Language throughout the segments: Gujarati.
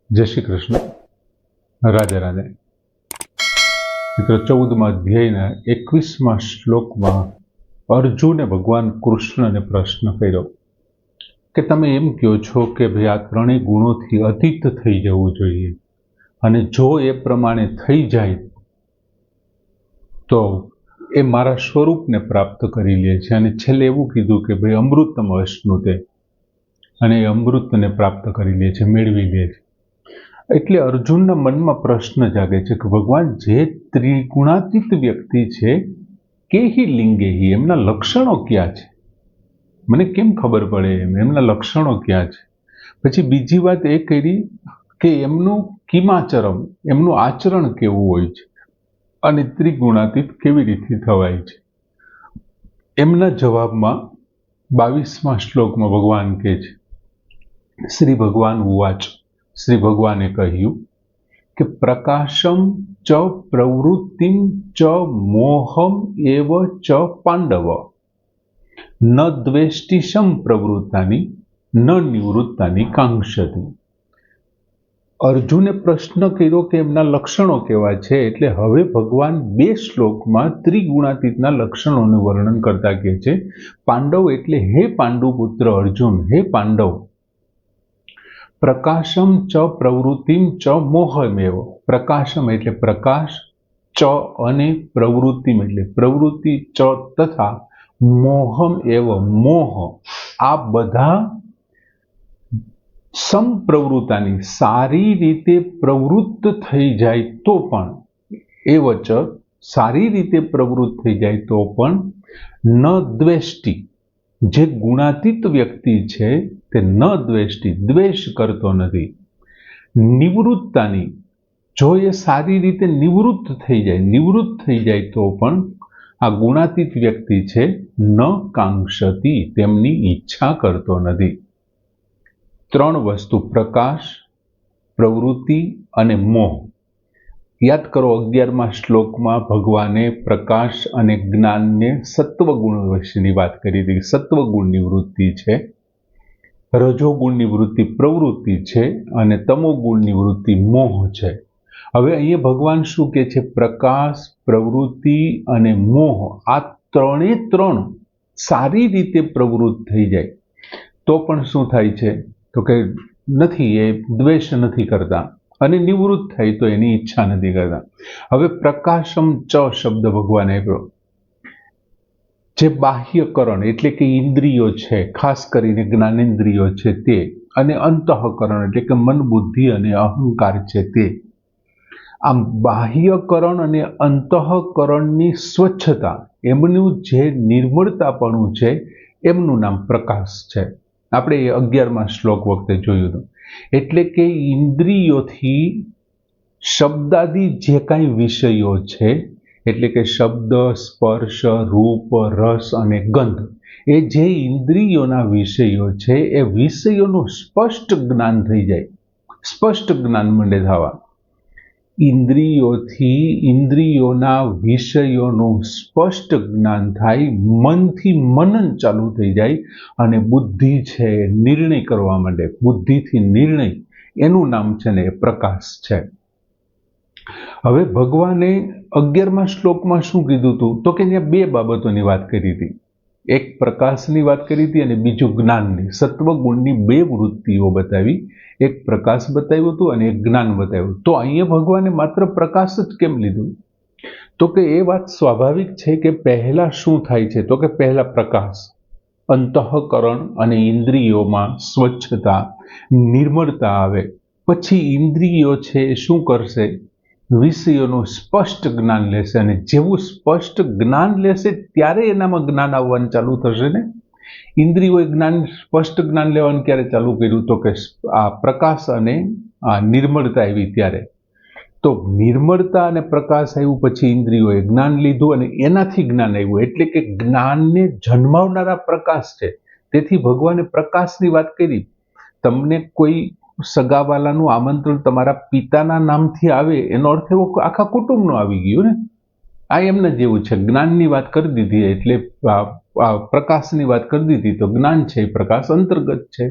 જય શ્રી કૃષ્ણ. રાધે રાધે. મિત્રો 14મા અધ્યાયના 21મા શ્લોકમાં અર્જુને ભગવાન કૃષ્ણને પ્રશ્ન કર્યો કે તમે એમ કહો છો કે ભાઈ આ ત્રણેય ગુણોથી અતીત થઈ જવું જોઈએ, અને જો એ પ્રમાણે થઈ જાય તો એ મારા સ્વરૂપને પ્રાપ્ત કરી લે છે. અને છેલ્લે એવું કીધું કે ભાઈ અમૃતમ અશ્નુતે, અને એ અમૃતને પ્રાપ્ત કરી લે છે, મેળવી લે છે. એટલે અર્જુનના મનમાં પ્રશ્ન જાગે છે કે ભગવાન જે ત્રિગુણાતીત વ્યક્તિ છે, કેહી લિંગેહી, એમના લક્ષણો ક્યાં છે? મને કેમ ખબર પડે એમના લક્ષણો ક્યાં છે? પછી બીજી વાત એ કરી કે એમનું કિમાચરમ, એમનું આચરણ કેવું હોય છે, અને ત્રિગુણાતીત કેવી રીતે થવાય છે. એમના જવાબમાં 22મા શ્લોકમાં ભગવાન કહે છે, શ્રી ભગવાન ઉવાચ, શ્રી ભગવાને કહ્યું કે પ્રકાશમ ચ પ્રવૃત્તિમ ચ મોહમ એવ ચ પાંડવ ન દ્વેષ્ટિ સંપ્રવૃત્તાની ન નિવૃત્તાની કાંક્ષતિ. અર્જુને પ્રશ્ન કર્યો કે એમના લક્ષણો કેવા છે. એટલે હવે ભગવાન 2 શ્લોકમાં ત્રિગુણાતીતના લક્ષણોનું વર્ણન કરતા કહે છે, પાંડવ એટલે હે પાંડુપુત્ર અર્જુન, હે પાંડવ, પ્રકાશમ ચ પ્રવૃત્તિમ ચ મોહમેવ. પ્રકાશમ એટલે પ્રકાશ, ચ અને પ્રવૃત્તિમ એટલે પ્રવૃત્તિ, ચ તથા મોહમ એવ મોહ, આ બધા સંપ્રવૃત્તાની સારી રીતે પ્રવૃત્ત થઈ જાય તો પણ, એવચ સારી રીતે પ્રવૃત્ત થઈ જાય તો પણ, ન દ્વેષ્ટિ, જે ગુણાતીત વ્યક્તિ છે તે ન દ્વેષ્ટિ, દ્વેષ કરતો નથી. નિવૃત્તાની, જો એ સારી રીતે નિવૃત્ત થઈ જાય તો પણ આ ગુણાતીત વ્યક્તિ છે ન કાંક્ષતિ, તેમની ઈચ્છા કરતો નથી. 3 વસ્તુ, પ્રકાશ, પ્રવૃત્તિ અને મોહ. યાદ કરો, 11મા શ્લોકમાં ભગવાને પ્રકાશ અને જ્ઞાનને સત્વગુણ વિશેની વાત કરી હતી. સત્વગુણની વૃત્તિ છે, રજોગુણની વૃત્તિ પ્રવૃત્તિ છે, અને તમોગુણની વૃત્તિ મોહ છે. હવે અહીંયા ભગવાન શું કહે છે? પ્રકાશ, પ્રવૃત્તિ અને મોહ, આ ત્રણે ત્રણ સારી રીતે પ્રવૃત્ત થઈ જાય તો પણ શું થાય છે? તો કે નથી, એ દ્વેષ નથી કરતા, અને નિવૃત્ત થાય તો એની ઈચ્છા નથી કરતા. હવે પ્રકાશમ ચ શબ્દ ભગવાન આપ્યો, જે બાહ્યકરણ એટલે કે ઇન્દ્રિયો છે, ખાસ કરીને જ્ઞાનેન્દ્રિયો છે તે, અને અંતઃકરણ એટલે કે મન, બુદ્ધિ અને અહંકાર છે તે. આમ બાહ્યકરણ અને અંતઃકરણની સ્વચ્છતા, એમનું જે નિર્મળતાપણું છે, એમનું નામ પ્રકાશ છે. આપણે 11મા શ્લોક વખતે જોયું હતું. એટલે કે ઇન્દ્રિયોથી શબ્દાદી જે કાંઈ વિષયો છે, એટલે કે શબ્દ, સ્પર્શ, રૂપ, રસ અને ગંધ, એ જે ઇન્દ્રિયોના વિષયો છે, એ વિષયોનું સ્પષ્ટ જ્ઞાન થઈ જાય, સ્પષ્ટ જ્ઞાન મંડે થવા. ઇન્દ્રિયોના વિષયોનું સ્પષ્ટ જ્ઞાન થાય, મનથી મનન ચાલુ થઈ જાય, અને બુદ્ધિ છે નિર્ણય કરવા માંડે. બુદ્ધિથી નિર્ણય, એનું નામ છે ને એ પ્રકાશ છે. હવે ભગવાને 11મા શ્લોકમાં શું કીધું હતું? તો કે ત્યાં 2 બાબતોની વાત કરી હતી. એક પ્રકાશની વાત કરી હતી અને બીજું જ્ઞાનની. સત્વગુણની 2 વૃત્તિઓ બતાવી, એક પ્રકાશ બતાવ્યું હતું અને એક જ્ઞાન બતાવ્યું. તો અહીંયા ભગવાને માત્ર પ્રકાશ જ કેમ લીધું? તો કે એ વાત સ્વાભાવિક છે કે પહેલા શું થાય છે? તો કે પહેલા પ્રકાશ, અંતઃકરણ અને ઇન્દ્રિયોમાં સ્વચ્છતા, નિર્મળતા આવે. પછી ઇન્દ્રિયો છે એ શું કરશે? વિષયોનું સ્પષ્ટ જ્ઞાન લેશે, અને જેવું સ્પષ્ટ જ્ઞાન લેશે ત્યારે એનામાં જ્ઞાન આવવાનું ચાલુ થશે ને. ઇન્દ્રિયોએ સ્પષ્ટ જ્ઞાન લેવાનું ક્યારે ચાલુ કર્યું? તો કે આ પ્રકાશ અને આ નિર્મળતા આવી ત્યારે. તો નિર્મળતા અને પ્રકાશ આવ્યું, પછી ઇન્દ્રિયોએ જ્ઞાન લીધું અને એનાથી જ્ઞાન આવ્યું. એટલે કે જ્ઞાનને જન્માવનારા પ્રકાશ છે. તેથી ભગવાને પ્રકાશની વાત કરી. તમને કોઈ સગાવાલાનું આમંત્રણ તમારા પિતાના નામથી આવે, એનો અર્થ એવો આખા કુટુંબનો આવી ગયો ને. આ એમને જેવું છે. જ્ઞાનની વાત કરી દીધી એટલે પ્રકાશની વાત કરી દીધી, તો જ્ઞાન છે એ પ્રકાશ અંતર્ગત છે.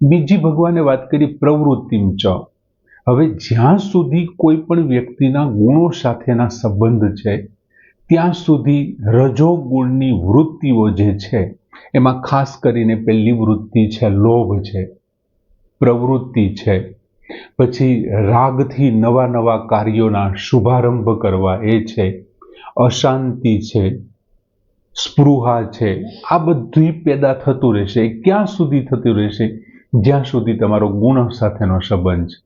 બીજી ભગવાને વાત કરી પ્રવૃત્તિમ ચ, હવે જ્યાં સુધી કોઈ પણ વ્યક્તિના ગુણો સાથેના સંબંધ છે ત્યાં સુધી રજોગુણની વૃત્તિઓ જે છે એમાં ખાસ કરીને પહેલી વૃત્તિ છે લોભ છે, પ્રવૃત્તિ છે, પછી રાગથી નવા નવા કાર્યોના શુભારંભ કરવા એ છે, અશાંતિ છે, સ્પૃહા છે, આ બધું પેદા થતું રહેશે. ક્યાં સુધી થતું રહેશે? જ્યાં સુધી તમારો ગુણ સાથેનો સંબંધ છે.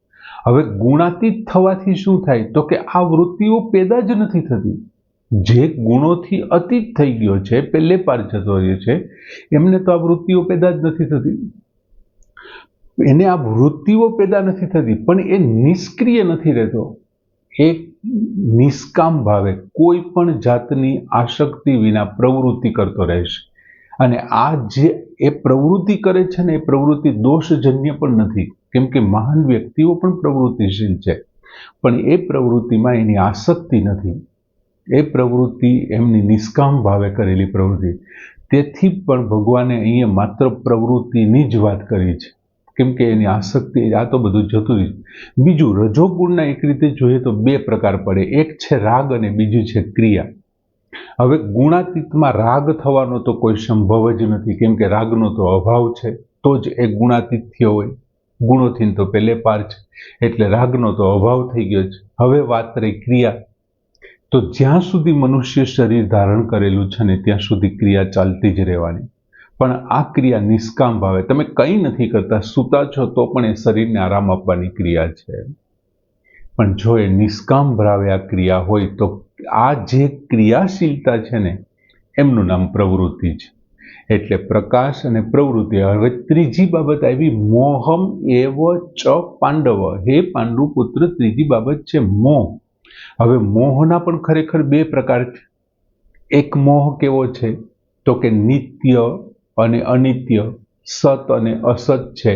હવે ગુણાતીત થવાથી શું થાય? તો કે આ વૃત્તિઓ પેદા જ નથી થતી. જે ગુણોથી અતીત થઈ ગયો છે, પહેલે પાર જતો રહ્યો છે, એમને તો આ વૃત્તિઓ પેદા જ નથી થતી. એને આ વૃત્તિઓ પેદા નથી થતી, પણ એ નિષ્ક્રિય નથી રહેતો. એ નિષ્કામ ભાવે કોઈ પણ જાતની આસક્તિ વિના પ્રવૃત્તિ કરતો રહેશે. અને આ જે એ પ્રવૃત્તિ કરે છે ને, એ પ્રવૃત્તિ દોષજન્ય પણ નથી, કેમ કે મહાન વ્યક્તિઓ પણ પ્રવૃત્તિશીલ છે, પણ એ પ્રવૃત્તિમાં એની આસક્તિ નથી. એ પ્રવૃત્તિ એમની નિષ્કામ ભાવે કરેલી પ્રવૃત્તિ. તેથી પણ ભગવાને અહીંયા માત્ર પ્રવૃત્તિની જ વાત કરી છે, કેમ કે એની આસક્તિ, આ તો બધું જતું રહ્યું. બીજું, રજોગુણના એક રીતે જોઈએ તો બે પ્રકાર પડે. એક છે રાગ અને બીજું છે ક્રિયા. હવે ગુણાતીતમાં રાગ થવાનો તો કોઈ સંભવ જ નથી, કેમ કે રાગનો તો અભાવ છે, તો જ એ ગુણાતીત થયો હોય. ગુણોથી તો પહેલે પાર છે, એટલે રાગનો તો અભાવ થઈ ગયો છે. હવે વાત રહી ક્રિયા. તો જ્યાં સુધી મનુષ્ય શરીર ધારણ કરેલું છે ને, ત્યાં સુધી ક્રિયા ચાલતી જ રહેવાની. પણ આ ક્રિયા નિષ્કામ ભાવે, તમે કંઈ નથી કરતા, સૂતા છો તો પણ એ શરીરને આરામ આપવાની ક્રિયા છે. પણ જો એ નિષ્કામ ભાવે આ ક્રિયા હોય તો આ જે ક્રિયાશીલતા છે ને, એમનું નામ પ્રવૃત્તિ છે. એટલે પ્રકાશ અને પ્રવૃત્તિ. હવે ત્રીજી બાબત આવી, મોહમ એવ ચ પાંડવ. હે પાંડુપુત્ર, ત્રીજી બાબત છે મોહ. હવે મોહના પણ ખરેખર બે પ્રકાર છે. એક મોહ કેવો છે? તો કે નિત્ય અને અનિત્ય, સત અને અસત છે.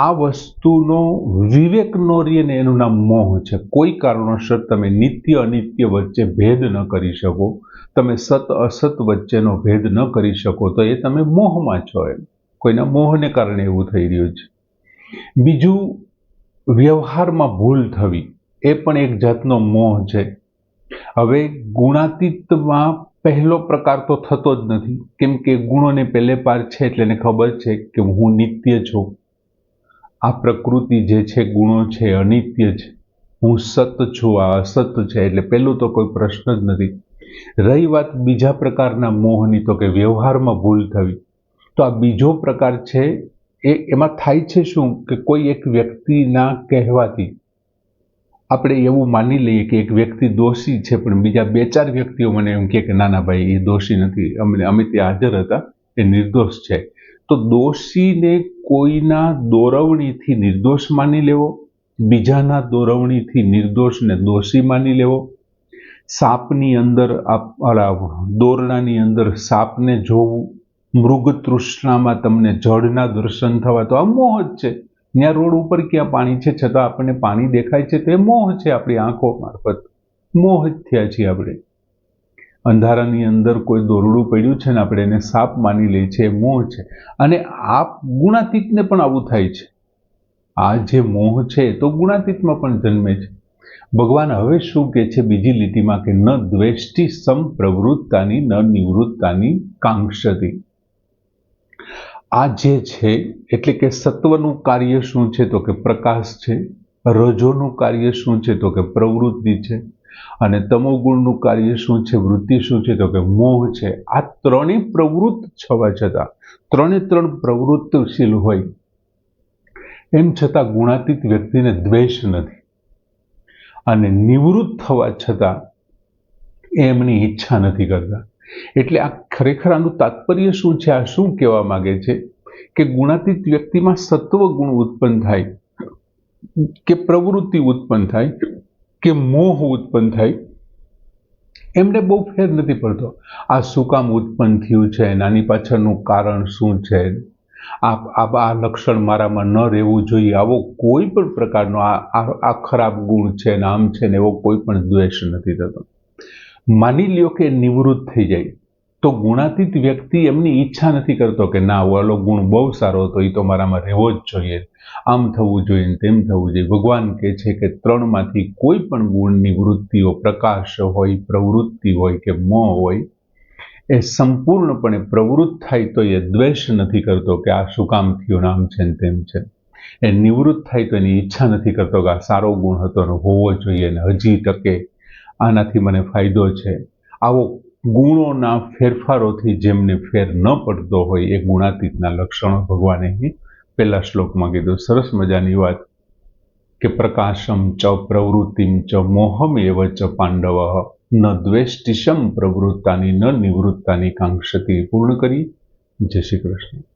આ વસ્તુનો વિવેક ન રહે ને, એનું નામ મોહ છે. કોઈ કારણોસર તમે નિત્ય અનિત્ય વચ્ચે ભેદ ન કરી શકો, તમે સત અસત વચ્ચેનો ભેદ ન કરી શકો, તો એ તમે મોહમાં છો. એમ કોઈના મોહને કારણે એવું થઈ રહ્યું છે. બીજું, વ્યવહારમાં ભૂલ થવી, એ પણ એક જાતનો મોહ છે. હવે ગુણાતીતમાં પહેલો પ્રકાર તો થતો જ નથી, કેમ કે ગુણોને પહેલે પાર છે, એટલે એને ખબર છે કે હું નિત્ય છું, આ પ્રકૃતિ જે છે ગુણો છે અનિત્ય છે, હું સત છું, આ અસત છે, એટલે પહેલું તો કોઈ પ્રશ્ન જ નથી. રહી વાત બીજા પ્રકારના મોહની, તો કે વ્યવહારમાં ભૂલ થવી. તો આ બીજો પ્રકાર છે. એમાં થાય છે શું કે કોઈ એક વ્યક્તિના કહેવાથી આપણે એવું માની લઈએ કે એક વ્યક્તિ દોષી છે, પણ બીજા બે ચાર વ્યક્તિઓ મને એમ કે ના ના ભાઈ, એ દોષી નથી, અમે ત્યાં હાજર હતા, એ નિર્દોષ છે. તો દોષીને કોઈના દોરવણીથી નિર્દોષ માની લેવો, બીજાના દોરવણીથી નિર્દોષને દોષી માની લેવો, સાપની અંદર દોરડાની અંદર સાપને જોવું, મૃગ તૃષ્ણામાં તમને જળના દર્શન થવા, તો આ મોહ જ છે. ત્યાં રોડ ઉપર ક્યાં પાણી છે, છતાં આપણને પાણી દેખાય છે, તો એ મોહ છે. આપણી આંખો મારફત મોહ જ થયા છીએ આપણે. અંધારાની અંદર કોઈ દોરડું પડ્યું છે ને, આપણે એને સાપ માની લઈએ છીએ, એ મોહ છે. અને આ ગુણાતીતને પણ આવું થાય છે. આ જે મોહ છે તો ગુણાતીતમાં પણ જન્મે છે. ભગવાન હવે શું કહે છે બીજી લીટીમાં, કે ન દ્વેષ્ટિ સંપ્રવૃત્તાની ન નિવૃત્તાની કાંક્ષતી. આ જે છે એટલે કે સત્વનું કાર્ય શું છે? તો કે પ્રકાશ છે. રજોનું કાર્ય શું છે? તો કે પ્રવૃત્તિ છે. અને તમોગુણનું કાર્ય શું છે? વૃત્તિ શું છે? તો કે મોહ છે. આ ત્રણેય પ્રવૃત્ત છવા છતાં, ત્રણે ત્રણ પ્રવૃત્તિશીલ હોય, એમ છતાં ગુણાતીત વ્યક્તિને દ્વેષ નથી, અને નિવૃત્ત થવા છતાં એમની ઈચ્છા નથી કરતા. એટલે આ ખરેખર આનું તાત્પર્ય શું છે? આ શું કહેવા માંગે છે કે ગુણાતીત વ્યક્તિમાં સત્વ ગુણ ઉત્પન્ન થાય, કે પ્રવૃત્તિ ઉત્પન્ન થાય, કે મોહ ઉત્પન્ન થાય, એમને બહુ ફેર નથી પડતો. આ શું કામ ઉત્પન્ન થયું છે, આની પાછળનું કારણ શું છે, આ લક્ષણ મારામાં ન રહેવું જોઈએ, આવો કોઈ પણ પ્રકારનો આ ખરાબ ગુણ છે ને આમ છે ને, એવો કોઈ પણ દ્વેષ નથી થતો. માની લ્યો કે નિવૃત્ત થઈ જાય, તો ગુણાતીત વ્યક્તિ એમની ઈચ્છા નથી કરતો કે ના ઓલો ગુણ બહુ સારો હતો, એ તો મારામાં રહેવો જ જોઈએ, આમ થવું જોઈએ તેમ થવું જોઈએ. ભગવાન કહે છે કે ત્રણમાંથી કોઈ પણ ગુણની વૃત્તિઓ, પ્રકાશ હોય, પ્રવૃત્તિ હોય કે મોહ હોય, એ સંપૂર્ણપણે પ્રવૃત્ત થાય તો એ દ્વેષ નથી કરતો કે આ શું કામ થયું, આમ છે ને તેમ છે. એ નિવૃત્ત થાય તો એની ઈચ્છા નથી કરતો કે આ સારો ગુણ હતો ને હોવો જોઈએ ને હજી ટકે, આનાથી મને ફાયદો છે. આવો ગુણોના ફેરફારોથી જેમને ફેર ન પડતો હોય એ ગુણાતીતના લક્ષણો ભગવાને અહીં પહેલા શ્લોકમાં કીધું. સરસ મજાની વાત કે પ્રકાશમ ચ પ્રવૃત્તિમ ચ મોહમ એવ ચ પાંડવ ન દ્વેષ્ટિશમ પ્રવૃત્તાની ન નિવૃત્તાની કાંક્ષતી. પૂર્ણ કરી. જય શ્રી કૃષ્ણ.